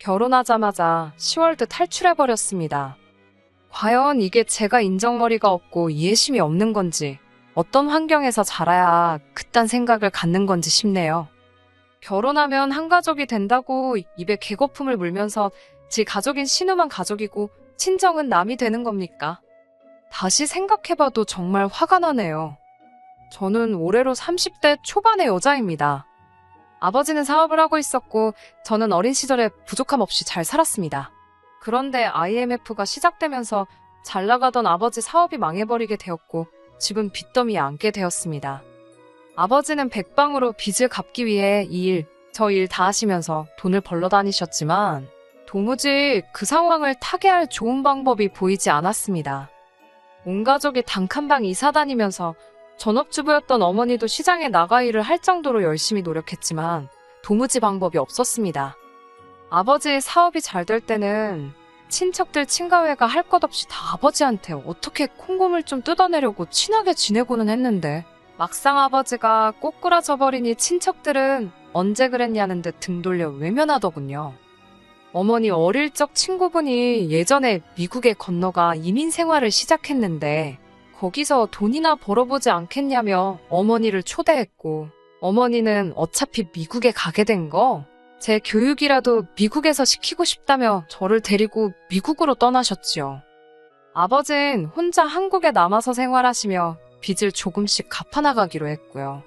결혼하자마자 10월드 탈출해버렸습니다. 과연 이게 제가 인정머리가 없고 이해심이 없는 건지, 어떤 환경에서 자라야 그딴 생각을 갖는 건지 싶네요. 결혼하면 한 가족이 된다고 입에 개거품을 물면서 지 가족인 신우만 가족이고 친정은 남이 되는 겁니까? 다시 생각해봐도 정말 화가 나네요. 저는 올해로 30대 초반의 여자입니다. 아버지는 사업을 하고 있었고 저는 어린 시절에 부족함 없이 잘 살았습니다. 그런데 IMF가 시작되면서 잘 나가던 아버지 사업이 망해버리게 되었고 집은 빚더미에 앉게 되었습니다. 아버지는 백방으로 빚을 갚기 위해 이 일, 저 일 다 하시면서 돈을 벌러 다니셨지만 도무지 그 상황을 타개할 좋은 방법이 보이지 않았습니다. 온 가족이 단칸방 이사 다니면서 전업주부였던 어머니도 시장에 나가 일을 할 정도로 열심히 노력했지만 도무지 방법이 없었습니다. 아버지의 사업이 잘 될 때는 친척들 친가회가 할 것 없이 다 아버지한테 어떻게 콩고물 좀 뜯어내려고 친하게 지내고는 했는데 막상 아버지가 꼬꾸라져 버리니 친척들은 언제 그랬냐는 듯 등 돌려 외면하더군요. 어머니 어릴 적 친구분이 예전에 미국에 건너가 이민 생활을 시작했는데 거기서 돈이나 벌어보지 않겠냐며 어머니를 초대했고 어머니는 어차피 미국에 가게 된 거 제 교육이라도 미국에서 시키고 싶다며 저를 데리고 미국으로 떠나셨지요. 아버진 혼자 한국에 남아서 생활하시며 빚을 조금씩 갚아나가기로 했고요.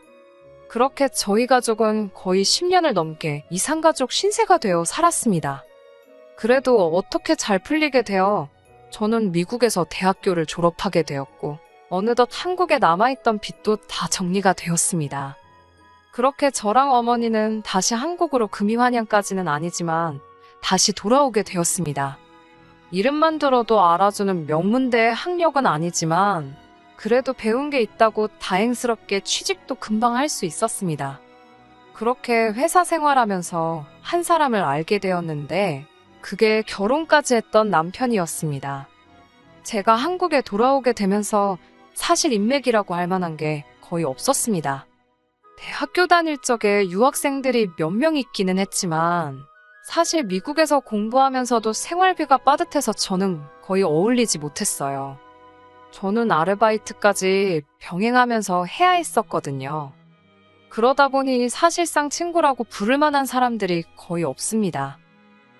그렇게 저희 가족은 거의 10년을 넘게 이산가족 신세가 되어 살았습니다. 그래도 어떻게 잘 풀리게 되어 저는 미국에서 대학교를 졸업하게 되었고 어느덧 한국에 남아있던 빚도 다 정리가 되었습니다. 그렇게 저랑 어머니는 다시 한국으로 금이환영까지는 아니지만 다시 돌아오게 되었습니다. 이름만 들어도 알아주는 명문대의 학력은 아니지만 그래도 배운 게 있다고 다행스럽게 취직도 금방 할 수 있었습니다. 그렇게 회사 생활하면서 한 사람을 알게 되었는데 그게 결혼까지 했던 남편이었습니다. 제가 한국에 돌아오게 되면서 사실 인맥이라고 할 만한 게 거의 없었습니다. 대학교 다닐 적에 유학생들이 몇 명 있기는 했지만 사실 미국에서 공부하면서도 생활비가 빠듯해서 저는 거의 어울리지 못했어요. 저는 아르바이트까지 병행하면서 해야 했었거든요. 그러다 보니 사실상 친구라고 부를 만한 사람들이 거의 없습니다.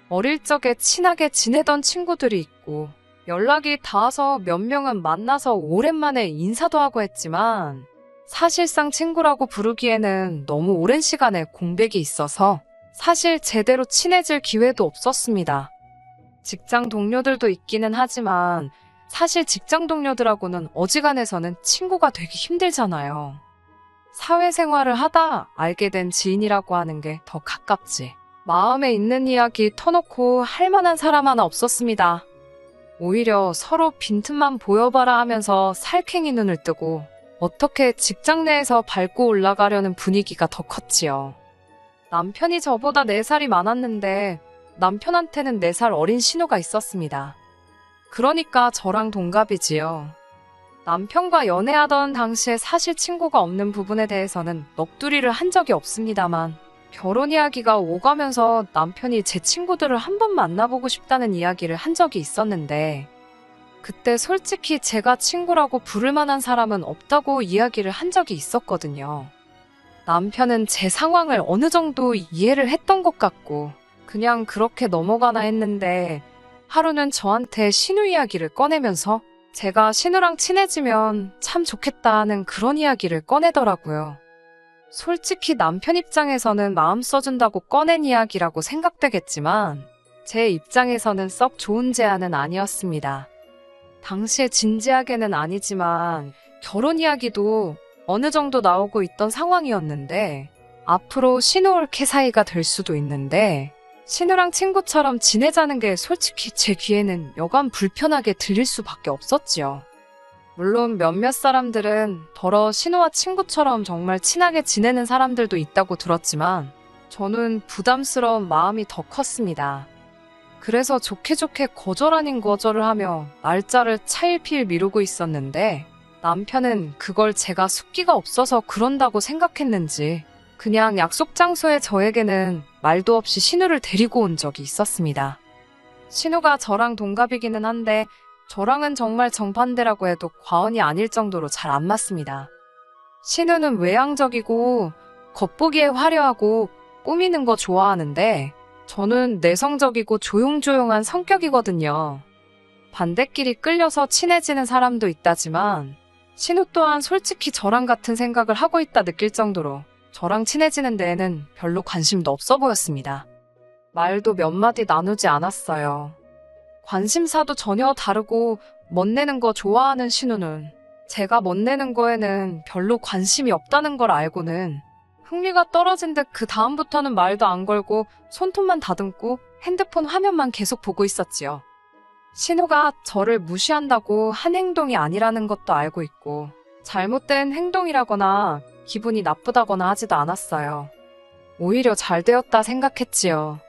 어릴 적에 친하게 지내던 친구들이 있고 연락이 닿아서 몇 명은 만나서 오랜만에 인사도 하고 했지만 사실상 친구라고 부르기에는 너무 오랜 시간에 공백이 있어서 사실 제대로 친해질 기회도 없었습니다. 직장 동료들도 있기는 하지만 사실 직장 동료들하고는 어지간해서는 친구가 되기 힘들잖아요. 사회생활을 하다 알게 된 지인이라고 하는 게 더 가깝지. 마음에 있는 이야기 터놓고 할 만한 사람 하나 없었습니다. 오히려 서로 빈틈만 보여봐라 하면서 살쾡이 눈을 뜨고 어떻게 직장 내에서 밟고 올라가려는 분위기가 더 컸지요. 남편이 저보다 4살이 많았는데 남편한테는 4살 어린 신우가 있었습니다. 그러니까 저랑 동갑이지요. 남편과 연애하던 당시에 사실 친구가 없는 부분에 대해서는 넋두리를 한 적이 없습니다만 결혼 이야기가 오가면서 남편이 제 친구들을 한번 만나보고 싶다는 이야기를 한 적이 있었는데 그때 솔직히 제가 친구라고 부를 만한 사람은 없다고 이야기를 한 적이 있었거든요. 남편은 제 상황을 어느 정도 이해를 했던 것 같고 그냥 그렇게 넘어가나 했는데 하루는 저한테 신우 이야기를 꺼내면서 제가 신우랑 친해지면 참 좋겠다 하는 그런 이야기를 꺼내더라고요. 솔직히 남편 입장에서는 마음 써준다고 꺼낸 이야기라고 생각되겠지만 제 입장에서는 썩 좋은 제안은 아니었습니다. 당시에 진지하게는 아니지만 결혼 이야기도 어느 정도 나오고 있던 상황이었는데 앞으로 신우올케 사이가 될 수도 있는데 신우랑 친구처럼 지내자는 게 솔직히 제 귀에는 여간 불편하게 들릴 수밖에 없었지요. 물론 몇몇 사람들은 더러 신우와 친구처럼 정말 친하게 지내는 사람들도 있다고 들었지만 저는 부담스러운 마음이 더 컸습니다. 그래서 좋게 거절 아닌 거절을 하며 날짜를 차일피일 미루고 있었는데 남편은 그걸 제가 숫기가 없어서 그런다고 생각했는지 그냥 약속 장소에 저에게는 말도 없이 신우를 데리고 온 적이 있었습니다. 신우가 저랑 동갑이기는 한데 저랑은 정말 정반대라고 해도 과언이 아닐 정도로 잘 안 맞습니다. 신우는 외향적이고 겉보기에 화려하고 꾸미는 거 좋아하는데 저는 내성적이고 조용조용한 성격이거든요. 반대끼리 끌려서 친해지는 사람도 있다지만 신우 또한 솔직히 저랑 같은 생각을 하고 있다 느낄 정도로 저랑 친해지는 데에는 별로 관심도 없어 보였습니다. 말도 몇 마디 나누지 않았어요. 관심사도 전혀 다르고 멋내는 거 좋아하는 신우는 제가 멋내는 거에는 별로 관심이 없다는 걸 알고는 흥미가 떨어진 듯 그 다음부터는 말도 안 걸고 손톱만 다듬고 핸드폰 화면만 계속 보고 있었지요. 신우가 저를 무시한다고 한 행동이 아니라는 것도 알고 있고 잘못된 행동이라거나 기분이 나쁘다거나 하지도 않았어요. 오히려 잘 되었다 생각했지요.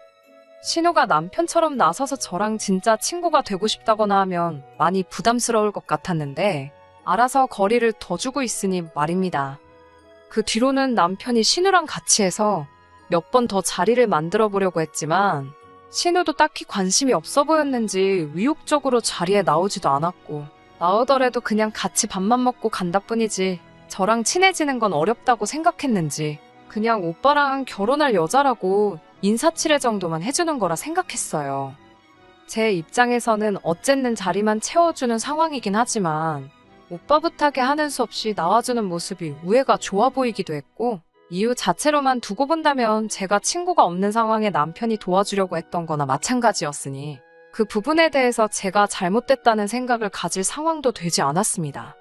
신우가 남편처럼 나서서 저랑 진짜 친구가 되고 싶다거나 하면 많이 부담스러울 것 같았는데 알아서 거리를 더 주고 있으니 말입니다. 그 뒤로는 남편이 신우랑 같이 해서 몇 번 더 자리를 만들어 보려고 했지만 신우도 딱히 관심이 없어 보였는지 의욕적으로 자리에 나오지도 않았고 나오더라도 그냥 같이 밥만 먹고 간다 뿐이지 저랑 친해지는 건 어렵다고 생각했는지 그냥 오빠랑 결혼할 여자라고 인사치레 정도만 해주는 거라 생각했어요. 제 입장에서는 어쨌든 자리만 채워주는 상황이긴 하지만 오빠 부탁에 하는 수 없이 나와주는 모습이 우애가 좋아 보이기도 했고 이유 자체로만 두고 본다면 제가 친구가 없는 상황에 남편이 도와주려고 했던 거나 마찬가지였으니 그 부분에 대해서 제가 잘못됐다는 생각을 가질 상황도 되지 않았습니다.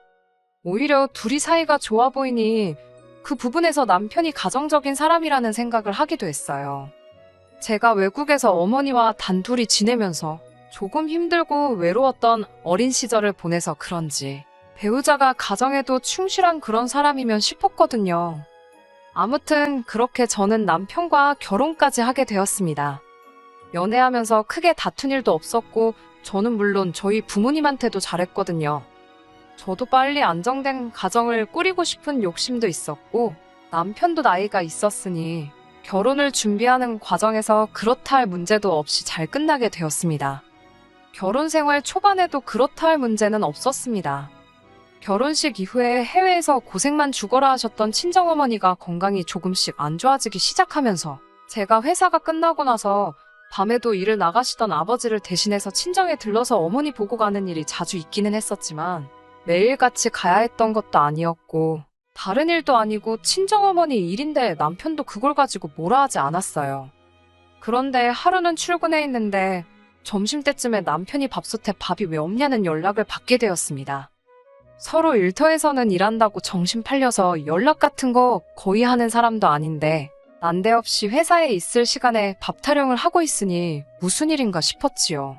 오히려 둘이 사이가 좋아 보이니 그 부분에서 남편이 가정적인 사람이라는 생각을 하기도 했어요. 제가 외국에서 어머니와 단둘이 지내면서 조금 힘들고 외로웠던 어린 시절을 보내서 그런지 배우자가 가정에도 충실한 그런 사람이면 싶었거든요. 아무튼 그렇게 저는 남편과 결혼까지 하게 되었습니다. 연애하면서 크게 다툰 일도 없었고 저는 물론 저희 부모님한테도 잘했거든요. 저도 빨리 안정된 가정을 꾸리고 싶은 욕심도 있었고 남편도 나이가 있었으니 결혼을 준비하는 과정에서 그렇다 할 문제도 없이 잘 끝나게 되었습니다. 결혼 생활 초반에도 그렇다 할 문제는 없었습니다. 결혼식 이후에 해외에서 고생만 죽어라 하셨던 친정어머니가 건강이 조금씩 안 좋아지기 시작하면서 제가 회사가 끝나고 나서 밤에도 일을 나가시던 아버지를 대신해서 친정에 들러서 어머니 보고 가는 일이 자주 있기는 했었지만 매일같이 가야 했던 것도 아니었고 다른 일도 아니고 친정어머니 일인데 남편도 그걸 가지고 뭐라 하지 않았어요. 그런데 하루는 출근해 있는데 점심때쯤에 남편이 밥솥에 밥이 왜 없냐는 연락을 받게 되었습니다. 서로 일터에서는 일한다고 정신 팔려서 연락 같은 거 거의 하는 사람도 아닌데 난데없이 회사에 있을 시간에 밥 타령을 하고 있으니 무슨 일인가 싶었지요.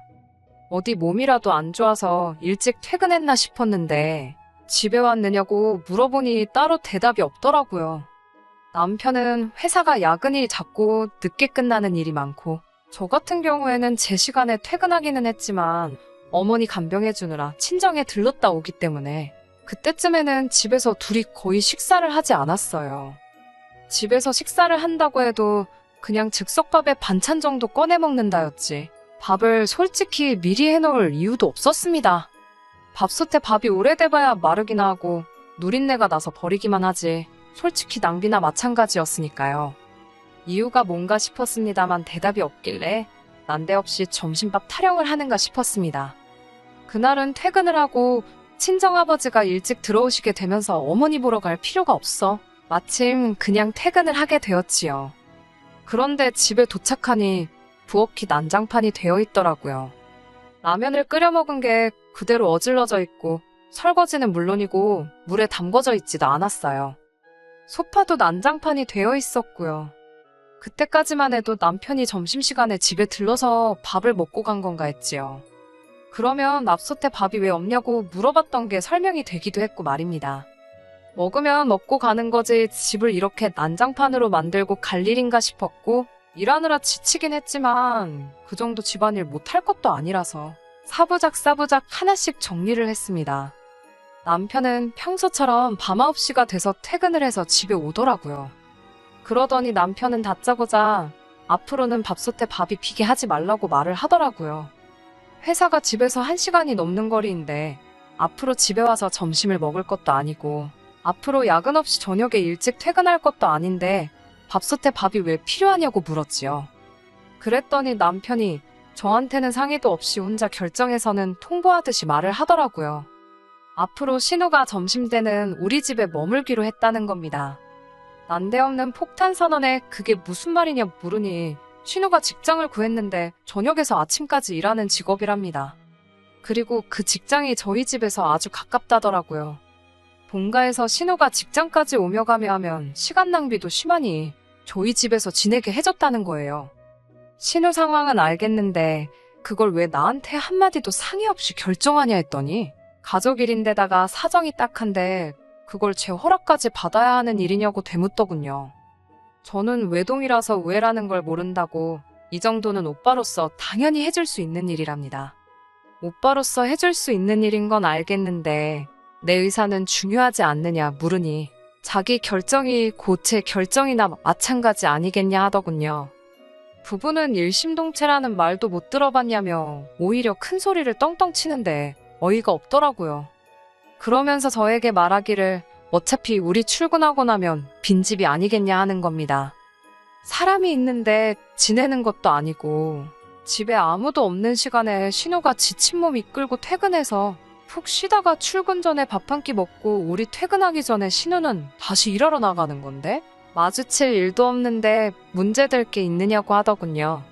어디 몸이라도 안 좋아서 일찍 퇴근했나 싶었는데 집에 왔느냐고 물어보니 따로 대답이 없더라고요. 남편은 회사가 야근이 잦고 늦게 끝나는 일이 많고 저 같은 경우에는 제 시간에 퇴근하기는 했지만 어머니 간병해주느라 친정에 들렀다 오기 때문에 그때쯤에는 집에서 둘이 거의 식사를 하지 않았어요. 집에서 식사를 한다고 해도 그냥 즉석밥에 반찬 정도 꺼내 먹는다였지 밥을 솔직히 미리 해놓을 이유도 없었습니다. 밥솥에 밥이 오래돼봐야 마르기나 하고 누린내가 나서 버리기만 하지 솔직히 낭비나 마찬가지였으니까요. 이유가 뭔가 싶었습니다만 대답이 없길래 난데없이 점심밥 타령을 하는가 싶었습니다. 그날은 퇴근을 하고 친정아버지가 일찍 들어오시게 되면서 어머니 보러 갈 필요가 없어 마침 그냥 퇴근을 하게 되었지요. 그런데 집에 도착하니 부엌이 난장판이 되어 있더라고요. 라면을 끓여 먹은 게 그대로 어질러져 있고 설거지는 물론이고 물에 담궈져 있지도 않았어요. 소파도 난장판이 되어 있었고요. 그때까지만 해도 남편이 점심시간에 집에 들러서 밥을 먹고 간 건가 했지요. 그러면 앞솥에 밥이 왜 없냐고 물어봤던 게 설명이 되기도 했고 말입니다. 먹으면 먹고 가는 거지 집을 이렇게 난장판으로 만들고 갈 일인가 싶었고 일하느라 지치긴 했지만 그 정도 집안일 못할 것도 아니라서 사부작 하나씩 정리를 했습니다. 남편은 평소처럼 밤 9시가 돼서 퇴근을 해서 집에 오더라고요. 그러더니 남편은 다짜고짜 앞으로는 밥솥에 밥이 비게 하지 말라고 말을 하더라고요. 회사가 집에서 1시간이 넘는 거리인데 앞으로 집에 와서 점심을 먹을 것도 아니고 앞으로 야근 없이 저녁에 일찍 퇴근할 것도 아닌데 밥솥에 밥이 왜 필요하냐고 물었지요. 그랬더니 남편이 저한테는 상의도 없이 혼자 결정해서는 통보하듯이 말을 하더라고요. 앞으로 신우가 점심때는 우리 집에 머물기로 했다는 겁니다. 난데없는 폭탄 선언에 그게 무슨 말이냐 물으니 신우가 직장을 구했는데 저녁에서 아침까지 일하는 직업이랍니다. 그리고 그 직장이 저희 집에서 아주 가깝다더라고요. 본가에서 신우가 직장까지 오며 가며 하면 시간 낭비도 심하니 저희 집에서 지내게 해줬다는 거예요. 신우 상황은 알겠는데 그걸 왜 나한테 한마디도 상의 없이 결정하냐 했더니 가족 일인데다가 사정이 딱한데 그걸 제 허락까지 받아야 하는 일이냐고 되묻더군요. 저는 외동이라서 우애라는 걸 모른다고 이 정도는 오빠로서 당연히 해줄 수 있는 일이랍니다. 오빠로서 해줄 수 있는 일인 건 알겠는데 내 의사는 중요하지 않느냐 물으니 자기 결정이 곧 제 결정이나 마찬가지 아니겠냐 하더군요. 부부는 일심동체라는 말도 못 들어봤냐며 오히려 큰 소리를 떵떵 치는데 어이가 없더라고요. 그러면서 저에게 말하기를 어차피 우리 출근하고 나면 빈집이 아니겠냐 하는 겁니다. 사람이 있는데 지내는 것도 아니고 집에 아무도 없는 시간에 신우가 지친 몸 이끌고 퇴근해서 푹 쉬다가 출근 전에 밥 한 끼 먹고 우리 퇴근하기 전에 신우는 다시 일하러 나가는 건데 마주칠 일도 없는데 문제될 게 있느냐고 하더군요.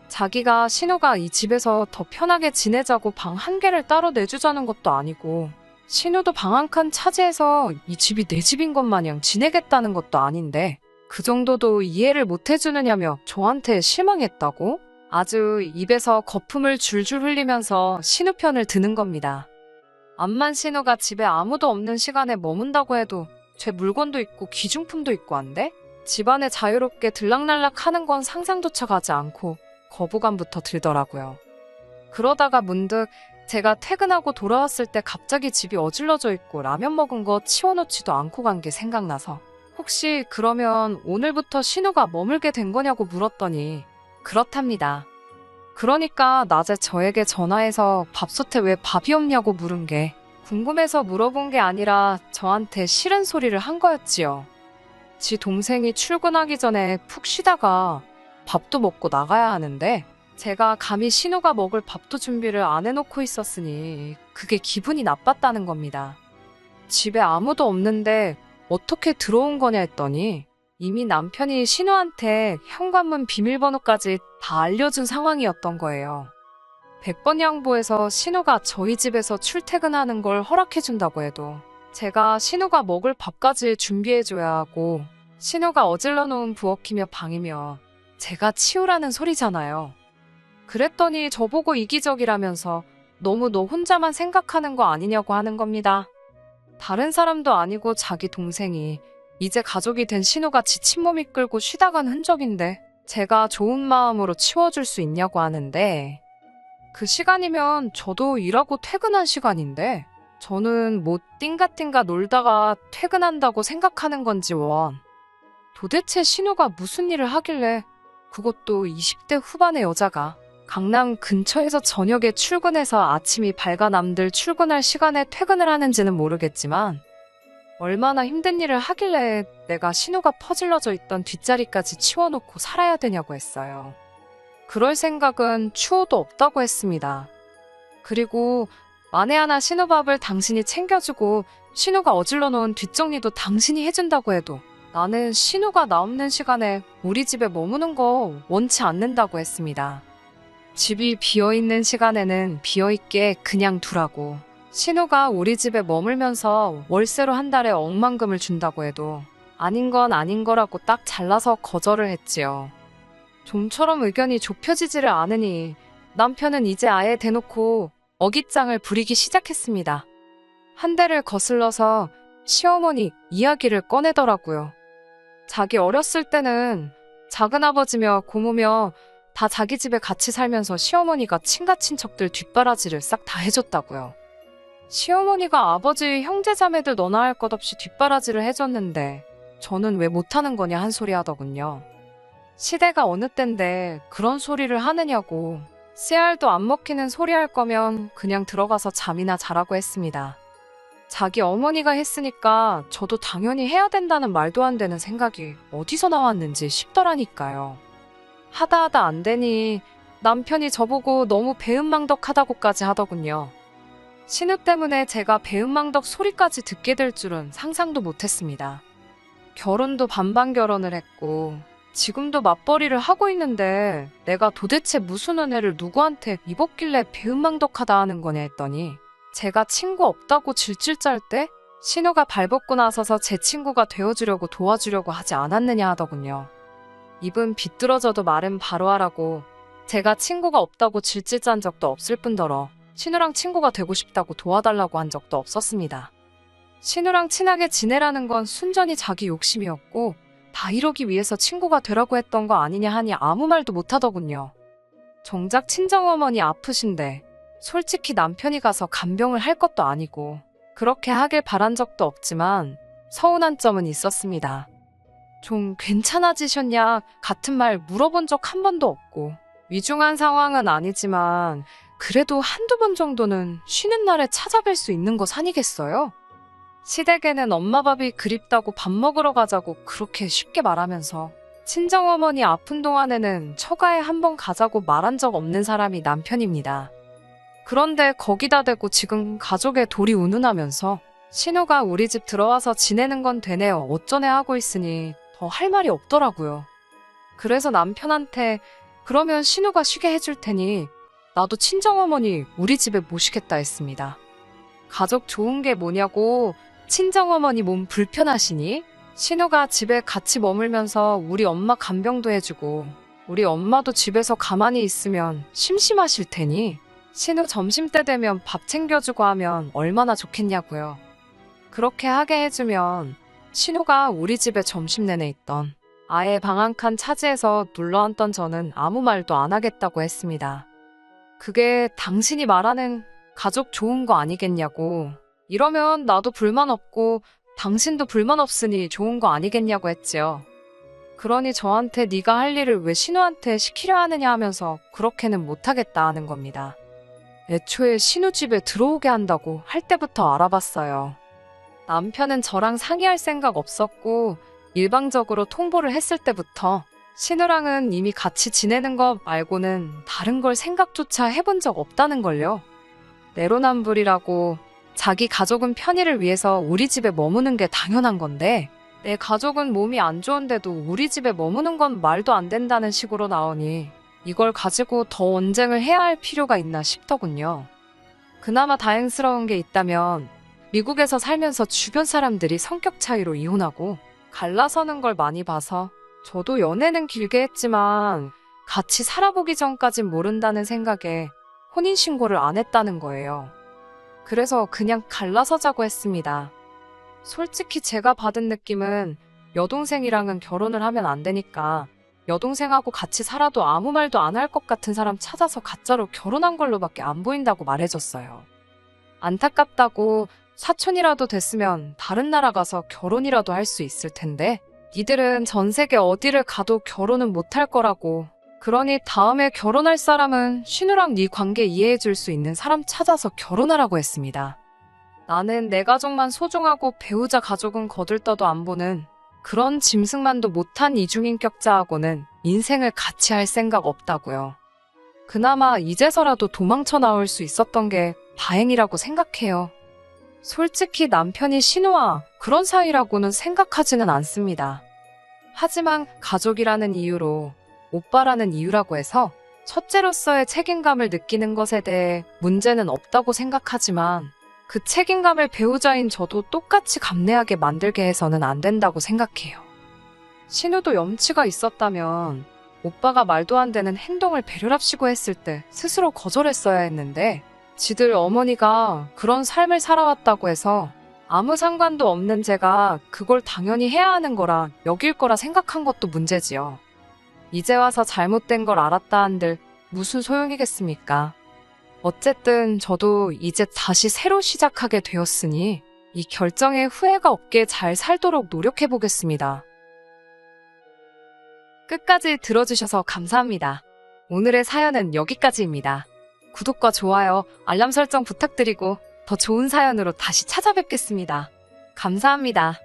자기가 신우가 이 집에서 더 편하게 지내자고 방 한 개를 따로 내주자는 것도 아니고 신우도 방 한 칸 차지해서 이 집이 내 집인 것 마냥 지내겠다는 것도 아닌데 그 정도도 이해를 못 해주느냐며 저한테 실망했다고? 아주 입에서 거품을 줄줄 흘리면서 신우 편을 드는 겁니다. 암만 신우가 집에 아무도 없는 시간에 머문다고 해도 제 물건도 있고 귀중품도 있고 한데 집안에 자유롭게 들락날락 하는 건 상상조차 가지 않고 거부감부터 들더라고요. 그러다가 문득 제가 퇴근하고 돌아왔을 때 갑자기 집이 어질러져 있고 라면 먹은 거 치워놓지도 않고 간 게 생각나서 혹시 그러면 오늘부터 신우가 머물게 된 거냐고 물었더니 그렇답니다. 그러니까 낮에 저에게 전화해서 밥솥에 왜 밥이 없냐고 물은 게 궁금해서 물어본 게 아니라 저한테 싫은 소리를 한 거였지요. 지 동생이 출근하기 전에 푹 쉬다가 밥도 먹고 나가야 하는데 제가 감히 신우가 먹을 밥도 준비를 안 해놓고 있었으니 그게 기분이 나빴다는 겁니다. 집에 아무도 없는데 어떻게 들어온 거냐 했더니 이미 남편이 신우한테 현관문 비밀번호까지 다 알려준 상황이었던 거예요. 100번 양보해서 신우가 저희 집에서 출퇴근하는 걸 허락해준다고 해도 제가 신우가 먹을 밥까지 준비해줘야 하고 신우가 어질러 놓은 부엌이며 방이며 제가 치우라는 소리잖아요. 그랬더니 저보고 이기적이라면서 너무 너 혼자만 생각하는 거 아니냐고 하는 겁니다. 다른 사람도 아니고 자기 동생이 이제 가족이 된 신우가 지친 몸 이끌고 쉬다 간 흔적인데 제가 좋은 마음으로 치워줄 수 있냐고 하는데 그 시간이면 저도 일하고 퇴근한 시간인데 저는 뭐 띵가띵가 놀다가 퇴근한다고 생각하는 건지 원. 도대체 신우가 무슨 일을 하길래 그것도 20대 후반의 여자가 강남 근처에서 저녁에 출근해서 아침이 밝아 남들 출근할 시간에 퇴근을 하는지는 모르겠지만 얼마나 힘든 일을 하길래 내가 신우가 퍼질러져 있던 뒷자리까지 치워놓고 살아야 되냐고 했어요. 그럴 생각은 추호도 없다고 했습니다. 그리고 만에 하나 신우 밥을 당신이 챙겨주고 신우가 어질러 놓은 뒷정리도 당신이 해준다고 해도 나는 신우가 나 없는 시간에 우리 집에 머무는 거 원치 않는다고 했습니다. 집이 비어있는 시간에는 비어있게 그냥 두라고. 신우가 우리 집에 머물면서 월세로 한 달에 억만금을 준다고 해도 아닌 건 아닌 거라고 딱 잘라서 거절을 했지요. 좀처럼 의견이 좁혀지지를 않으니 남편은 이제 아예 대놓고 어깃장을 부리기 시작했습니다. 한 대를 거슬러서 시어머니 이야기를 꺼내더라고요. 자기 어렸을 때는 작은아버지며 고모며 다 자기 집에 같이 살면서 시어머니가 친가 친척들 뒷바라지를 싹 다 해줬다고요. 시어머니가 아버지 형제자매들 너나 할 것 없이 뒷바라지를 해줬는데 저는 왜 못하는 거냐 한 소리 하더군요. 시대가 어느 땐데 그런 소리를 하느냐고. 씨알도 안 먹히는 소리 할 거면 그냥 들어가서 잠이나 자라고 했습니다. 자기 어머니가 했으니까 저도 당연히 해야 된다는 말도 안 되는 생각이 어디서 나왔는지 싶더라니까요. 하다 하다 안 되니 남편이 저보고 너무 배은망덕하다고까지 하더군요. 신우 때문에 제가 배은망덕 소리까지 듣게 될 줄은 상상도 못했습니다. 결혼도 반반 결혼을 했고 지금도 맞벌이를 하고 있는데 내가 도대체 무슨 은혜를 누구한테 입었길래 배은망덕하다 하는 거냐 했더니 제가 친구 없다고 질질 짤 때 신우가 발벗고 나서서 제 친구가 되어주려고 도와주려고 하지 않았느냐 하더군요. 입은 비뚤어져도 말은 바로 하라고. 제가 친구가 없다고 질질 짠 적도 없을 뿐더러 신우랑 친구가 되고 싶다고 도와달라고 한 적도 없었습니다. 신우랑 친하게 지내라는 건 순전히 자기 욕심이었고 다 이러기 위해서 친구가 되라고 했던 거 아니냐 하니 아무 말도 못하더군요. 정작 친정어머니 아프신데 솔직히 남편이 가서 간병을 할 것도 아니고 그렇게 하길 바란 적도 없지만 서운한 점은 있었습니다. 좀 괜찮아지셨냐 같은 말 물어본 적 한 번도 없고 위중한 상황은 아니지만 그래도 한두 번 정도는 쉬는 날에 찾아뵐 수 있는 것 아니겠어요? 시댁에는 엄마 밥이 그립다고 밥 먹으러 가자고 그렇게 쉽게 말하면서 친정어머니 아픈 동안에는 처가에 한번 가자고 말한 적 없는 사람이 남편입니다. 그런데 거기다 대고 지금 가족의 돌이 운운하면서 신우가 우리 집 들어와서 지내는 건 되네 어쩌네 하고 있으니 더 할 말이 없더라고요. 그래서 남편한테 그러면 신우가 쉬게 해줄 테니 나도 친정어머니 우리 집에 모시겠다 했습니다. 가족 좋은 게 뭐냐고. 친정어머니 몸 불편하시니? 신우가 집에 같이 머물면서 우리 엄마 간병도 해주고 우리 엄마도 집에서 가만히 있으면 심심하실 테니 신우 점심때 되면 밥 챙겨주고 하면 얼마나 좋겠냐고요. 그렇게 하게 해주면 신우가 우리 집에 점심 내내 있던 아예 방 한 칸 차지해서 눌러앉던 저는 아무 말도 안 하겠다고 했습니다. 그게 당신이 말하는 가족 좋은 거 아니겠냐고. 이러면 나도 불만 없고 당신도 불만 없으니 좋은 거 아니겠냐고 했지요. 그러니 저한테 네가 할 일을 왜 신우한테 시키려 하느냐 하면서 그렇게는 못하겠다 하는 겁니다. 애초에 신우 집에 들어오게 한다고 할 때부터 알아봤어요. 남편은 저랑 상의할 생각 없었고 일방적으로 통보를 했을 때부터 신우랑은 이미 같이 지내는 것 말고는 다른 걸 생각조차 해본 적 없다는 걸요. 내로남불이라고. 자기 가족은 편의를 위해서 우리 집에 머무는 게 당연한 건데 내 가족은 몸이 안 좋은데도 우리 집에 머무는 건 말도 안 된다는 식으로 나오니 이걸 가지고 더 언쟁을 해야 할 필요가 있나 싶더군요. 그나마 다행스러운 게 있다면 미국에서 살면서 주변 사람들이 성격 차이로 이혼하고 갈라서는 걸 많이 봐서 저도 연애는 길게 했지만 같이 살아보기 전까진 모른다는 생각에 혼인신고를 안 했다는 거예요. 그래서 그냥 갈라서자고 했습니다. 솔직히 제가 받은 느낌은 여동생이랑은 결혼을 하면 안 되니까 여동생하고 같이 살아도 아무 말도 안 할 것 같은 사람 찾아서 가짜로 결혼한 걸로밖에 안 보인다고 말해줬어요. 안타깝다고 사촌이라도 됐으면 다른 나라 가서 결혼이라도 할 수 있을 텐데 니들은 전 세계 어디를 가도 결혼은 못할 거라고. 그러니 다음에 결혼할 사람은 신우랑 네 관계 이해해줄 수 있는 사람 찾아서 결혼하라고 했습니다. 나는 내 가족만 소중하고 배우자 가족은 거들떠도 안 보는 그런 짐승만도 못한 이중인격자하고는 인생을 같이 할 생각 없다고요. 그나마 이제서라도 도망쳐 나올 수 있었던 게 다행이라고 생각해요. 솔직히 남편이 신우와 그런 사이라고는 생각하지는 않습니다. 하지만 가족이라는 이유로 오빠라는 이유라고 해서 첫째로서의 책임감을 느끼는 것에 대해 문제는 없다고 생각하지만 그 책임감을 배우자인 저도 똑같이 감내하게 만들게 해서는 안 된다고 생각해요. 신우도 염치가 있었다면 오빠가 말도 안 되는 행동을 배려랍시고 했을 때 스스로 거절했어야 했는데 지들 어머니가 그런 삶을 살아왔다고 해서 아무 상관도 없는 제가 그걸 당연히 해야 하는 거라 여길 거라 생각한 것도 문제지요. 이제 와서 잘못된 걸 알았다 한들 무슨 소용이겠습니까? 어쨌든 저도 이제 다시 새로 시작하게 되었으니 이 결정에 후회가 없게 잘 살도록 노력해보겠습니다. 끝까지 들어주셔서 감사합니다. 오늘의 사연은 여기까지입니다. 구독과 좋아요, 알람 설정 부탁드리고 더 좋은 사연으로 다시 찾아뵙겠습니다. 감사합니다.